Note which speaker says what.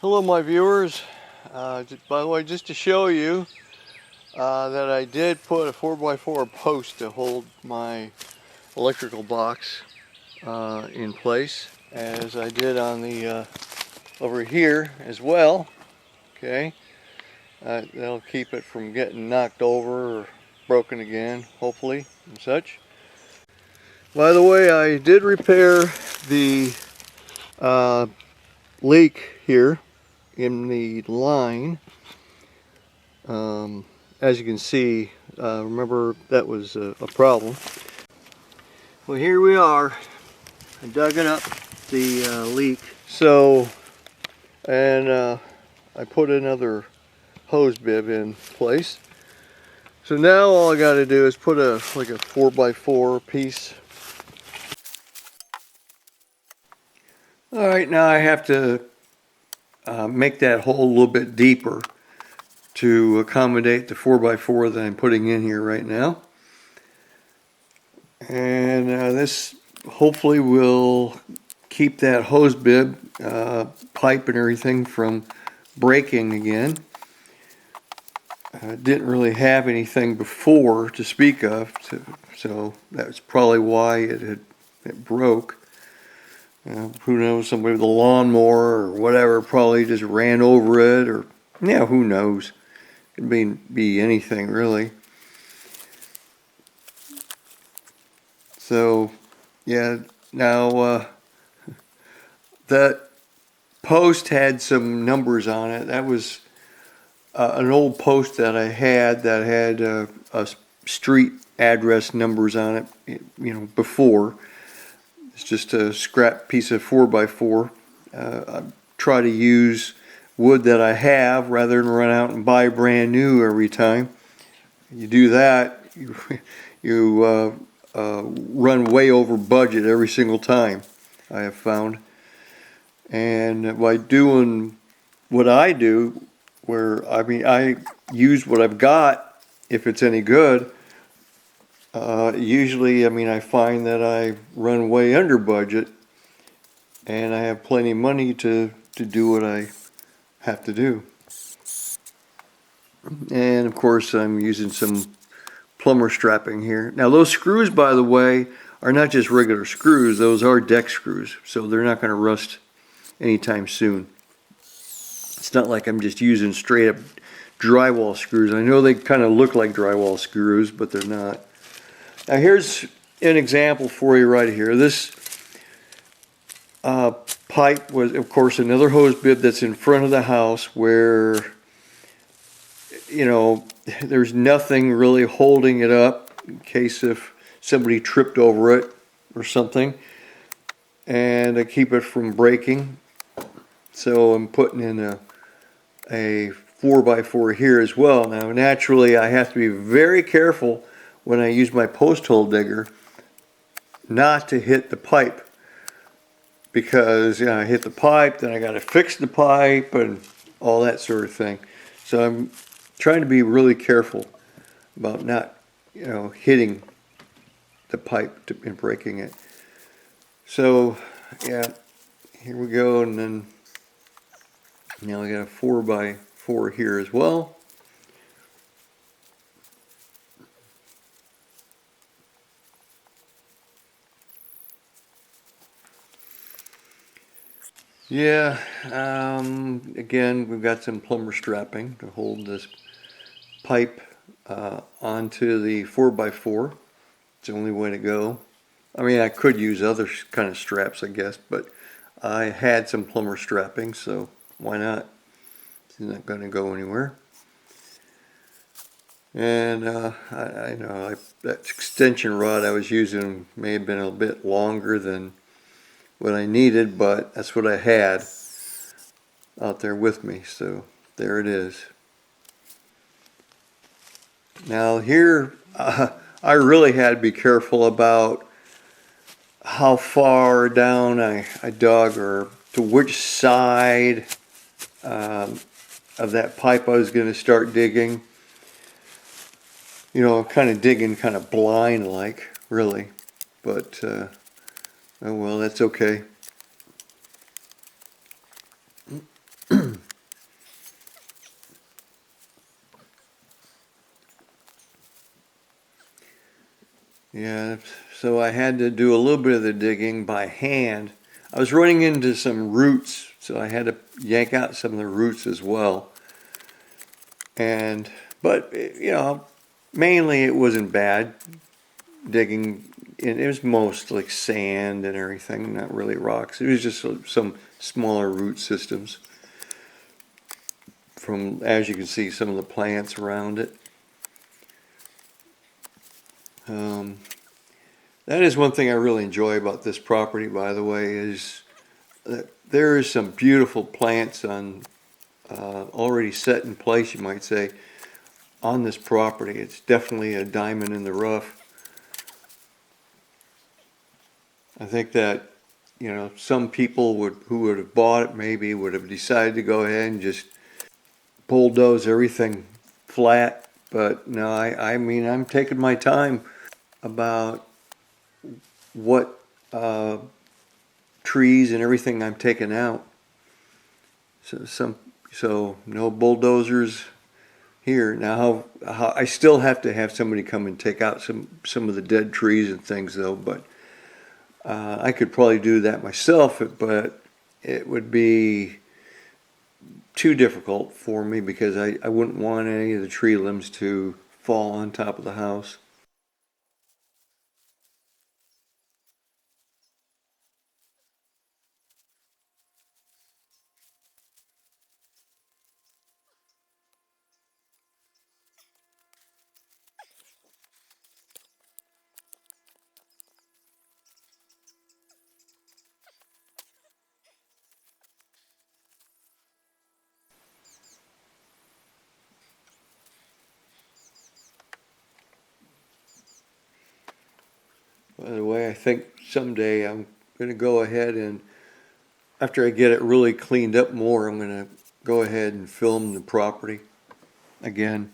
Speaker 1: Hello my viewers, by the way, just to show you that I did put a 4x4 post to hold my electrical box in place, as I did on the over here as well. Okay, that'll keep it from getting knocked over or broken again, hopefully, and such. By the way, I did repair the leak here in the line. As you can see, remember that was a problem. Well, here we are. I dug it up, the leak. So, and I put another hose bib in place. So now all I got to do is put like a 4x4 piece. All right, now I have to make that hole a little bit deeper to accommodate the 4x4 that I'm putting in here right now. And this hopefully will keep that hose bib pipe and everything from breaking again. Didn't really have anything before to speak of, so that's probably why it broke. Who knows, somebody with a lawnmower or whatever probably just ran over it, or yeah, who knows. Could be anything really. So yeah, now that post had some numbers on it. That was an old post that I had that had a street address numbers on it, before. It's just a scrap piece of 4x4. I try to use wood that I have rather than run out and buy brand new every time. You do that, you run way over budget every single time, I have found. And by doing what I do, where I use what I've got, if it's any good, usually I find that I run way under budget, and I have plenty of money to do what I have to do. And of course I'm using some plumber strapping here. Now those screws, by the way, are not just regular screws, those are deck screws, so they're not going to rust anytime soon. It's not like I'm just using straight up drywall screws. I know they kind of look like drywall screws, but they're not. Now here's an example for you right here. This pipe was, of course, another hose bib that's in front of the house where, there's nothing really holding it up in case if somebody tripped over it or something, and to keep it from breaking. So I'm putting in a 4x4 here as well. Now naturally I have to be very careful when I use my post hole digger not to hit the pipe, because I hit the pipe, then I got to fix the pipe and all that sort of thing. So I'm trying to be really careful about not hitting the pipe and breaking it. So yeah, here we go, and then now I got a 4x4 here as well. Yeah, again, we've got some plumber strapping to hold this pipe onto the 4x4. It's the only way to go. I could use other kind of straps, I guess, but I had some plumber strapping, so why not? It's not going to go anywhere. And I know that extension rod I was using may have been a bit longer than what I needed, but that's what I had out there with me, so there it is. Now here I really had to be careful about how far down I dug, or to which side of that pipe I was going to start digging. Kind of digging kind of blind like, really, but oh well, that's okay. Yeah, so I had to do a little bit of the digging by hand. I was running into some roots, so I had to yank out some of the roots as well. And, but, mainly it wasn't bad digging. It was most like sand and everything, not really rocks. It was just some smaller root systems from, as you can see, some of the plants around it. Um, that is one thing I really enjoy about this property, by the way, is that there is some beautiful plants on already set in place, you might say, on this property. It's definitely a diamond in the rough. I think that, some people who would have bought it maybe would have decided to go ahead and just bulldoze everything flat. But no, I mean, I'm taking my time about what trees and everything I'm taking out. So no bulldozers here. Now, I still have to have somebody come and take out some of the dead trees and things though, but I could probably do that myself, but it would be too difficult for me because I wouldn't want any of the tree limbs to fall on top of the house. By the way, I think someday I'm going to go ahead and, after I get it really cleaned up more, I'm going to go ahead and film the property again.